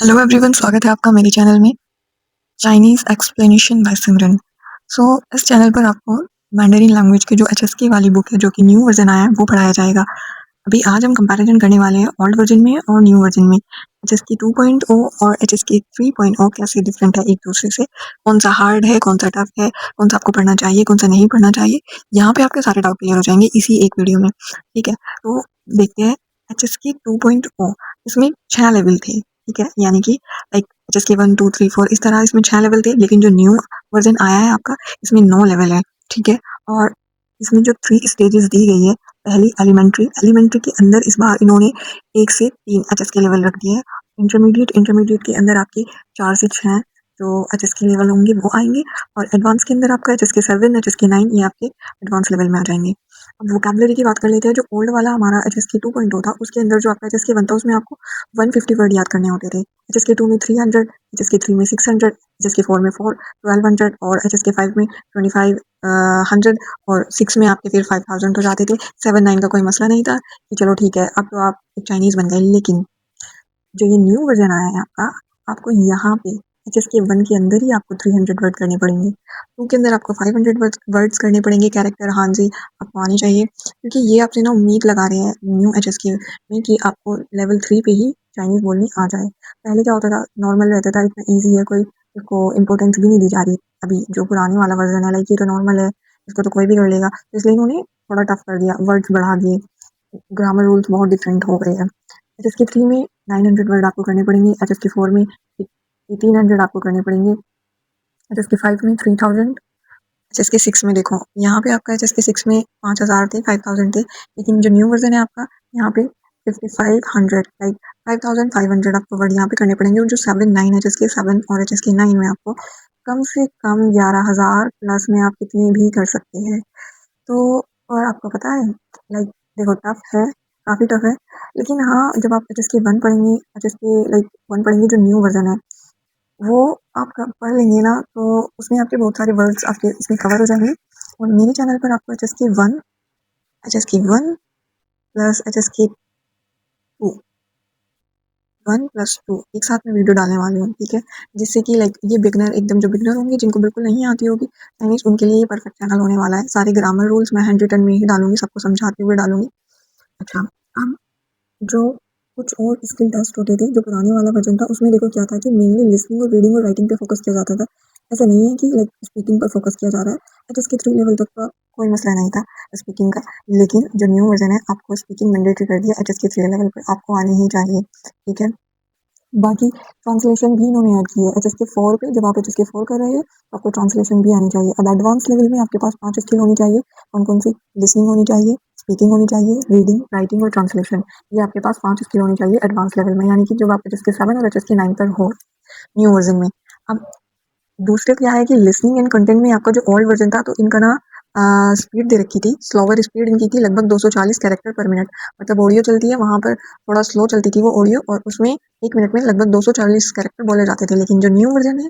Hello everyone, स्वागत है आपका मेरे चैनल में चाइनीज़ एक्सप्लेनेशन बाय सिमरन। इस चैनल पर आपको मैंडरिन लैंग्वेज की जो एचएसके वाली बुक है, जो कि न्यू वर्जन आया है, वो पढ़ाया जाएगा। अभी आज हम कंपैरिजन करने वाले हैं ओल्ड वर्जन में और न्यू वर्जन में। एचएसके 2.0 और एचएसके 3.0 कैसे डिफरेंट है एक दूसरे से, कौन सा हार्ड है, कौन सा टफ है, कौन सा आपको पढ़ना चाहिए, कौन सा नहीं पढ़ना चाहिए। यहाँ पे आपके सारे डाउट क्लियर हो जाएंगे इसी एक वीडियो में, ठीक है। तो देखते हैं एचएसके 2.0। इसमें 6 लेवल थे, ठीक है, यानी कि लाइक एचएसके 1 2 3 4 इस तरह इसमें 6 लेवल थे। लेकिन जो न्यू वर्जन आया है आपका, इसमें 9 लेवल है, ठीक है। और इसमें जो 3 स्टेजेस दी गई है, पहली एलिमेंट्री के अंदर इस बार इन्होंने 1 से 3 एचएसके लेवल रख दिए हैं। इंटरमीडिएट के अंदर आपके 4 से 6 जो एचएसके लेवल होंगे वो आएंगे। और एडवांस के अंदर आपका एचएसके 7 एचएसके 9 ये आपके एडवांस लेवल में आ जाएंगे। अब वोकैबुलरी की बात कर लेते हैं। जो ओल्ड वाला हमारा एचएसके 2.0 था, उसके अंदर जो आपका एचएसके 1 था, उसमें आपको 150 वर्ड याद करने होते थे। एचएसके 2 में 300, एचएसके 3 में 600, एचएसके 4 में 1200 और एचएसके 5 में 2500 और 6 में आपके फिर 5000 हो जाते थे। 7 9 का कोई मसला नहीं था कि चलो ठीक है, अब तो आप एक चाइनीज़ बन गए। लेकिन जो ये न्यू वर्जन आया है आपका, आपको यहाँ पे एचएसके 1 के अंदर ही आपको 300 वर्ड करने पड़ेंगे। 2 के अंदर आपको 500 वर्ड्स करने पड़ेंगे। कैरेक्टर हाँ जी आपको आनी चाहिए, क्योंकि ये आपसे ना उम्मीद लगा रहे हैं न्यू एचएसके में कि आपको लेवल 3 पे ही चाइनीज़ बोलनी आ जाए। पहले क्या होता था, नॉर्मल रहता था, इतना ईजी है, कोई इसको इम्पोर्टेंस भी नहीं दी जा रही। अभी जो पुराने वाला वर्जन है, लाइक ये तो नॉर्मल है, इसको तो कोई भी कर लेगा, तो इसलिए इन्होंने थोड़ा टफ कर दिया, वर्ड्स बढ़ा दिए, ग्रामर रूल्स बहुत डिफरेंट हो गए हैं। एचएसके 3 में 900 वर्ड आपको करने पड़ेंगे, एचएसके 4 में 1800 आपको करने पड़ेंगे, एचएसके 5 में 3000, एचएसके 6 में देखो यहाँ पे आपका एचएसके 6 में 5000 थे, 5000 थे। लेकिन जो न्यू वर्जन है आपका, यहाँ पे 5500 लाइक 5500 आपको वर्ड यहाँ पे करने पड़ेंगे। और जो 7 9 एचएसके 7 और एचएसके 9 में आपको कम से कम 11000 प्लस में आप कितने भी कर सकते हैं। तो और आपको पता है, लाइक देखो टफ है, काफ़ी टफ है। लेकिन हाँ, जब आप एचएसके 1 पढ़ेंगे, एचएसके लाइक 1 पढ़ेंगे जो न्यू वर्जन है, वो आप पढ़ लेंगे ना, तो उसमें आपके बहुत सारे वर्ड्स आपके इसमें कवर हो जाएंगे। और मेरे चैनल पर आपको एच एस के वन प्लस एच एस के 1+2 एक साथ में वीडियो डालने वाली हूँ, ठीक है। जिससे कि लाइक ये बिगनर, एकदम जो बिगनर होंगे, जिनको बिल्कुल नहीं आती होगी चाइनीज, उनके लिए ये परफेक्ट चैनल होने वाला है। सारे ग्रामर रूल्स मैं हैंड रिटन में ही डालूंगी, सबको समझाते हुए डालूंगी। अच्छा, अब जो कुछ और स्किल टेस्ट होते थे, जो पुराने वाला वर्जन था, उसमें देखो क्या था कि मेनली लिसनिंग और रीडिंग और राइटिंग पे फोकस किया जाता था। ऐसा नहीं है कि लाइक स्पीकिंग पर फोकस किया जा रहा है। एचएसके 3 लेवल तक का कोई मसला नहीं था स्पीकिंग का। लेकिन जो न्यू वर्जन है, आपको स्पीकिंग मैंडेटरी कर दिया। एचएसके 3 लेवल पर आपको आनी ही चाहिए, ठीक है। बाकी ट्रांसलेशन भी इन्होंने ऐड की है एचएसके 4 पे। जब आप एचएसके 4 कर रहे हो तो आपको ट्रांसलेशन भी आनी चाहिए। अब एडवांस लेवल में आपके पास 5 स्किल होनी चाहिए। कौन कौन सी? लिसनिंग होनी चाहिए, स्पीकिंग होनी चाहिए, रीडिंग, राइटिंग और ट्रांसलेशन। ये आपके पास 5 स्किल होनी चाहिए एडवांस लेवल में, यानी कि जब आप एचएसके 7 और एचएसके 9 पर हो न्यू वर्जन में। अब दूसरे क्या है कि लिसनिंग एंड कंटेंट में आपका जो ओल्ड वर्जन था, तो इनका ना स्पीड दे रखी थी, स्लोवर स्पीड इनकी थी, लगभग 240 कैरेक्टर पर मिनट। मतलब ऑडियो चलती है वहाँ पर थोड़ा स्लो चलती थी वो ऑडियो, और उसमें 1 मिनट में लगभग 240 कैरेक्टर बोले जाते थे। लेकिन जो न्यू वर्जन है,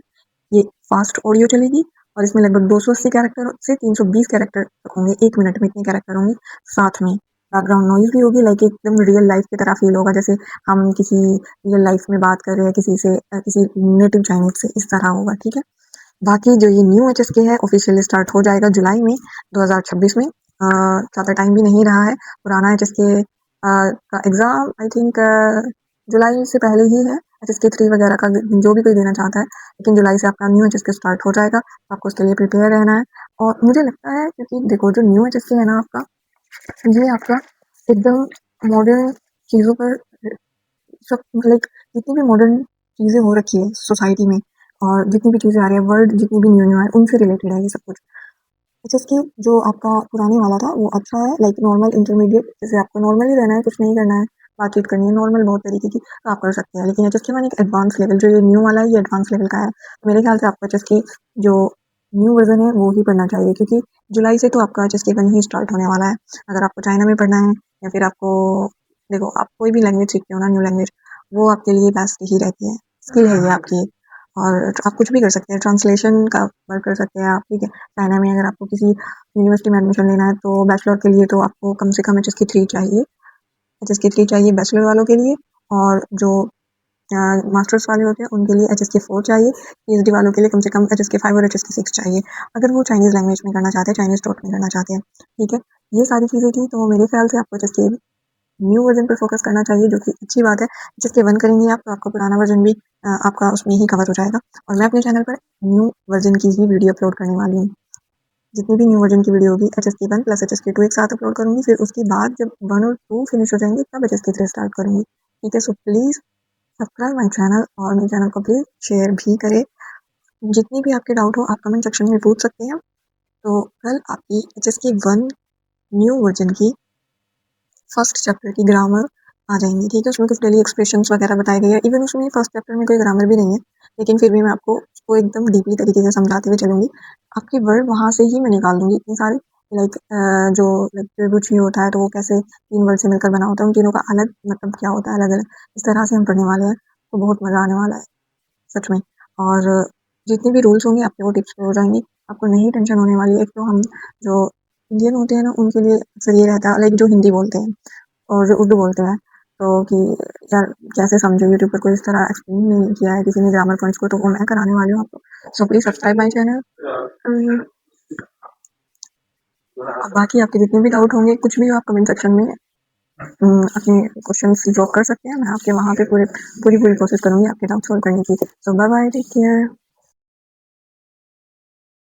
ये फास्ट ऑडियो चलेगी, और इसमें लगभग 280 कैरेक्टर से 320 कैरेक्टर तक होंगे। 1 मिनट में इतने कैरेक्टर होंगे। साथ में बैकग्राउंड नॉइज भी होगी, लाइक एकदम रियल लाइफ की तरह फील होगा, जैसे हम किसी रियल लाइफ में बात कर रहे हैं किसी से, किसी नेटिव चाइनीज से, इस तरह होगा, ठीक है। बाकी जो ये न्यू एचएसके है, ऑफिशियली स्टार्ट हो जाएगा जुलाई में 2026 में। ज़्यादा टाइम भी नहीं रहा है। पुराना एचएसके का एग्ज़ाम आई थिंक जुलाई से पहले ही है। एचएसके 3 वगैरह का जो भी कोई देना चाहता है, लेकिन जुलाई से आपका न्यू एचएसके स्टार्ट हो जाएगा, तो आपको उसके लिए प्रिपेयर रहना है। और मुझे लगता है, क्योंकि देखो जो न्यू एचएसके है ना आपका, ये आपका एकदम मॉडर्न चीज़ों पर सब, लाइक जितनी भी मॉडर्न चीज़ें हो रखी है सोसाइटी में, और जितनी भी चीज़ें आ रही है, वर्ड जितनी भी न्यू न्यू है, उनसे रिलेटेड है ये सब कुछ। अच्छा, इसकी जो आपका पुराने वाला था वो अच्छा है, लाइक नॉर्मल इंटरमीडिएट, जैसे आपको नॉर्मल ही रहना है, कुछ नहीं करना है, बातचीत करनी है नॉर्मल बहुत तरीके की, तो आप कर सकते हैं। लेकिन एचएसके वन एक एडवांस लेवल, जो ये न्यू वाला है, ये एडवांस लेवल का है। मेरे ख्याल से आपको एचएसके जो न्यू वर्जन है वो ही पढ़ना चाहिए, क्योंकि जुलाई से तो आपका एचएसके वन ही स्टार्ट होने वाला है। अगर आपको चाइना में पढ़ना है, या फिर आपको, देखो आप कोई भी लैंग्वेज सीखते हो ना, न्यू लैंग्वेज, वो आपके लिए बेस्ट ही रहती है, स्किल है ये आपकी। और आप कुछ भी कर सकते हैं, ट्रांसलेशन का वर्क कर सकते हैं आप, ठीक है। चाइना में अगर आपको किसी यूनिवर्सिटी में एडमिशन लेना है, तो बैचलर के लिए तो आपको कम से कम एचएसके 3 चाहिए, एचएसके 3 चाहिए बैचलर वालों के लिए। और जो मास्टर्स वाले होते हैं उनके लिए HSK 4 चाहिए, PhD वालों के लिए कम से कम HSK 5 और HSK 6 चाहिए, अगर वो चाइनीज़ लैंग्वेज में करना चाहते हैं, चाइनीज़ टॉट में करना चाहते हैं, ठीक है। ये सारी चीज़ें थी, तो मेरे ख्याल से आपको HSK न्यू वर्जन पर फोकस करना चाहिए, जो कि अच्छी बात है। HSK 1 करेंगे आप तो आपका पुराना वर्जन भी आपका उसमें ही कवर हो जाएगा। और मैं अपने चैनल पर न्यू वर्जन की ही वीडियो अपलोड करने वाली हूँ। जितनी भी न्यू वर्जन की वीडियो होगी HSK 1 प्लस HSK 2 एक साथ अपलोड करूँगी, फिर उसके बाद जब 1 और 2 फिनिश हो जाएंगे तब HSK 3 स्टार्ट करूँगी, ठीक है। So please subscribe my channel और मेरे चैनल को प्लीज़ शेयर भी करें। जितनी भी आपके डाउट हो आप कमेंट सेक्शन में पूछ सकते हैं। तो कल आपकी HSK 1 न्यू वर्जन की फर्स्ट चैप्टर की ग्रामर आ जाएंगी, ठीक है। उसमें कुछ डेली एक्सप्रेशंस वगैरह बताए गए हैं, इवन उसमें फर्स्ट चैप्टर में कोई ग्रामर भी नहीं है, लेकिन फिर भी मैं आपको उसको एकदम डीपली तरीके से समझाते हुए चलूँगी। आपके वर्ड वहाँ से ही मैं निकाल दूँगी इतने सारे, लाइक जो लाइक त्रिभुज होता है तो वो कैसे 3 वर्ड से मिलकर बना होता है, उन तीनों का अलग मतलब क्या होता है, अलग-अलग, इस तरह से हम पढ़ने वाले हैं, तो बहुत मज़ा आने वाला है सच में। और जितने भी रूल्स होंगे आपके वो टिप्स पे हो जाएँगी, आपको नहीं टेंशन होने वाली है। एक तो हम जो इंडियन होते हैं ना उनके लिए अक्सर ये रहता है, लाइक जो हिंदी बोलते हैं और जो उर्दू बोलते हैं, तो कि यार कैसे समझे, यूट्यूब पर कोई इस तरह एक्सप्लेन नहीं किया है किसी ने ग्रामर पॉइंट्स को, तो वो मैं कराने वाली हूँ आपको। So please subscribe my channel. और बाकी आपके जितने भी डाउट होंगे, कुछ भी हो, आप कमेंट सेक्शन में अपने क्वेश्चंस ड्रॉप कर सकते हैं, मैं आपके वहाँ पे पूरी पूरी कोशिश करूँगी आपके डाउट सॉल्व करने की। सो बाय बाय, टेक केयर।